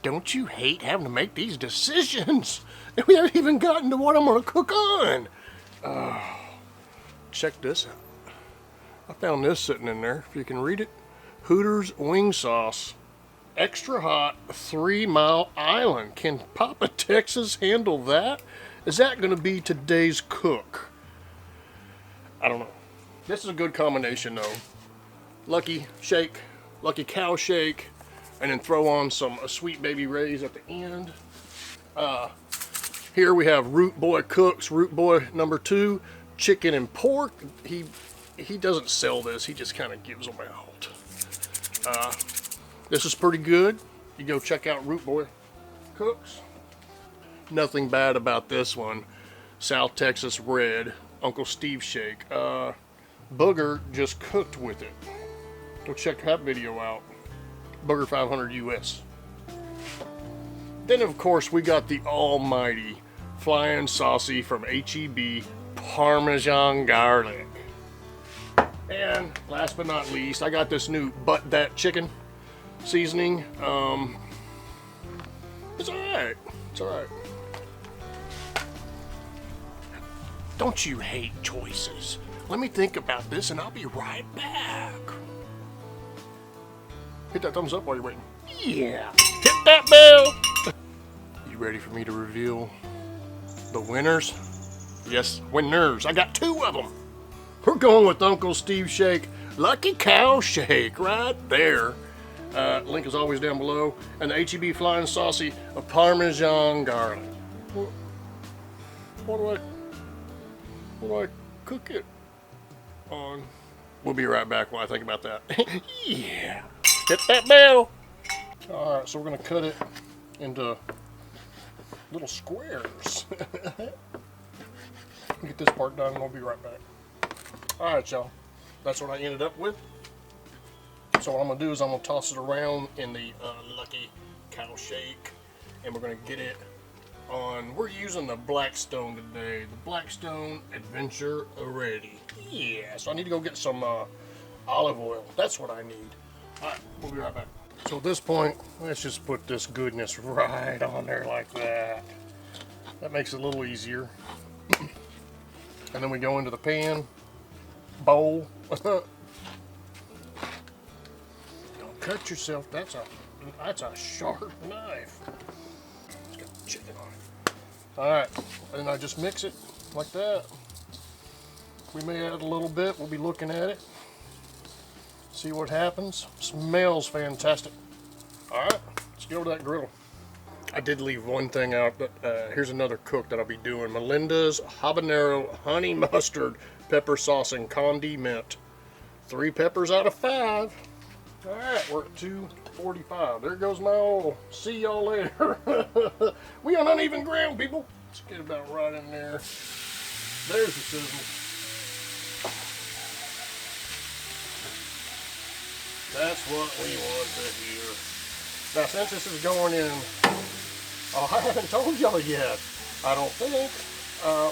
Don't you hate having to make these decisions? We haven't even gotten to what I'm gonna cook on. Check this out. I found this sitting in there, if you can read it. Hooters wing sauce. Extra hot, 3 Mile Island. Can Papa Texas handle that? Is that gonna be today's cook? I don't know. This is a good combination though. Lucky shake, Lucky Cow shake, and then throw on some Sweet Baby Ray's at the end. Here we have Root Boy Cooks, Root Boy number 2, chicken and pork. He doesn't sell this, he just kind of gives them out. This is pretty good. You go check out Root Boy Cooks. Nothing bad about this one. South Texas Red, Uncle Steve shake. Booger just cooked with it. Go check that video out. Booger 500 US. Then of course we got the almighty Flying Saucy from HEB Parmesan garlic. And last but not least, I got this new But That chicken seasoning. It's alright. It's alright. Don't you hate choices? Let me think about this and I'll be right back. Hit that thumbs up while you're waiting. Yeah. Hit that bell. You ready for me to reveal the winners? Yes, winners. I got 2 of them. We're going with Uncle Steve shake, Lucky Cow shake, right there. Link is always down below. And the HEB Flying Saucy of Parmesan garlic. What do I cook it on? We'll be right back while I think about that. Yeah. Hit that bell. Alright, so we're going to cut it into little squares. Get this part done and we'll be right back. Alright, y'all. That's what I ended up with. So what I'm going to do is I'm going to toss it around in the Lucky Cow shake. And we're going to get it on, we're using the Blackstone today. The Blackstone Adventure Ready. Yeah, so I need to go get some olive oil. That's what I need. Alright, we'll be right back. So at this point, let's just put this goodness right on there like that. That makes it a little easier. And then we go into the pan, bowl. Don't cut yourself, that's a sharp knife. It's got chicken on it. Alright, and I just mix it like that. We may add a little bit, we'll be looking at it. See what happens. Smells fantastic. Alright, let's go to that griddle. I did leave one thing out, but here's another cook that I'll be doing. Melinda's Habanero Honey Mustard Pepper Sauce and Condiment. 3 peppers out of 5. Alright, we're at 2:45. There goes my oil. See y'all later. We on uneven ground, people. Let's get about right in there. There's the sizzle. That's what we want to hear. Now, since this is going in, I haven't told y'all yet, I don't think.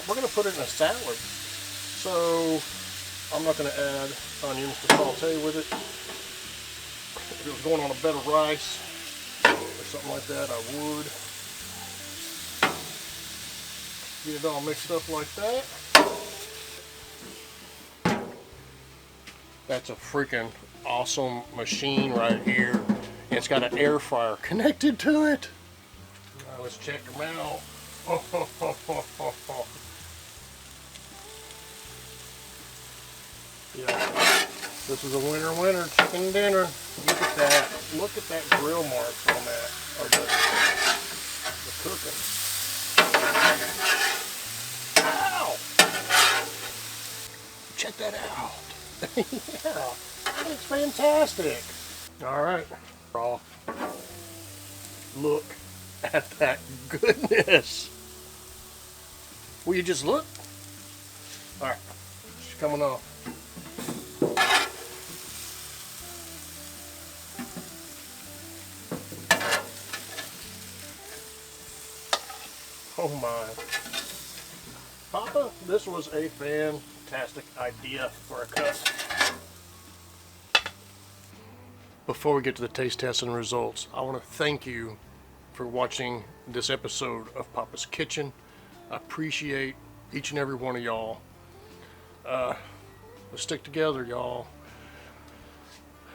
We're going to put it in a salad. So, I'm not going to add onions to saute with it. If it was going on a bed of rice or something like that, I would. Get it all mixed up like that. That's a freaking awesome machine right here. It's got an air fryer connected to it. Now let's check them out. Yeah, this is a winner chicken dinner. Look at that. Look at that grill marks on that. Or the cooking. Ow! Check that out. Yeah, it's fantastic. All right, raw. Look at that goodness. Will you just look? All right, she's coming off. Oh my. Papa, this was a fantastic idea for a cook. Before we get to the taste test and results, I want to thank you for watching this episode of Papa's Kitchen. I appreciate each and every one of y'all. Let's stick together, y'all.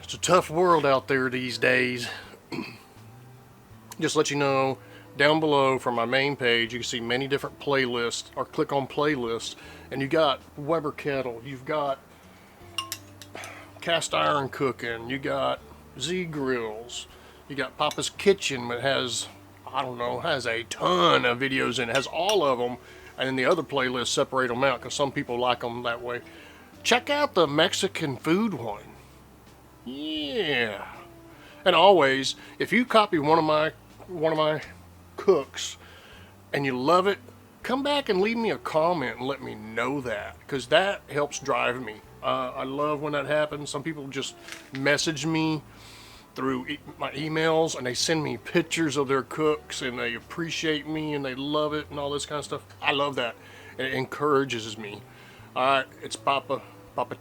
It's a tough world out there these days. Just let you know, down below from my main page, you can see many different playlists, or click on playlists, and you got Weber kettle, you've got cast iron cooking, you got Z grills, you got Papa's Kitchen that has, I don't know, has a ton of videos in it, has all of them, and then the other playlists separate them out because some people like them that way. Check out the Mexican food one. Yeah. And always, if you copy one of my cooks and you love it, come back and leave me a comment and let me know that, because that helps drive me. I love when that happens. Some people just message me through my emails and they send me pictures of their cooks and they appreciate me and they love it and all this kind of stuff. I love that. It encourages me. Alright, it's Papa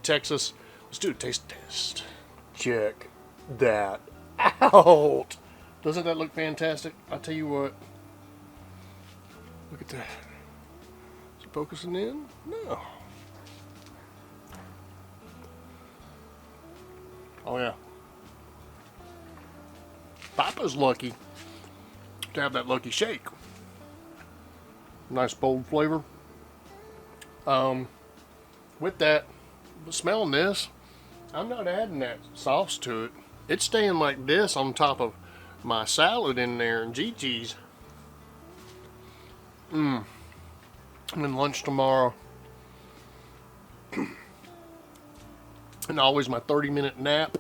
Texas. Let's do a taste test. Check that out. Doesn't that look fantastic? I'll tell you what. Look at that. Is it focusing in? No. Oh yeah. Papa's lucky to have that lucky shake. Nice bold flavor. With that, smelling this, I'm not adding that sauce to it. It's staying like this on top of my salad in there and Gigi's. And then lunch tomorrow. And always my 30-minute nap.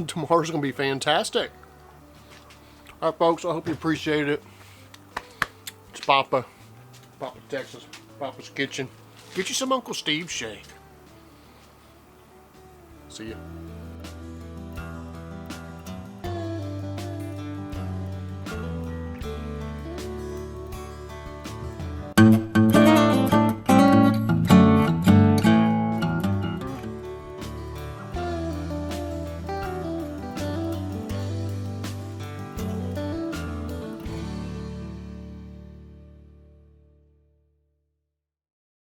Tomorrow's going to be fantastic. Alright folks, I hope you appreciate it. It's Papa Texas, Papa's Kitchen. Get you some Uncle Steve shake. See ya.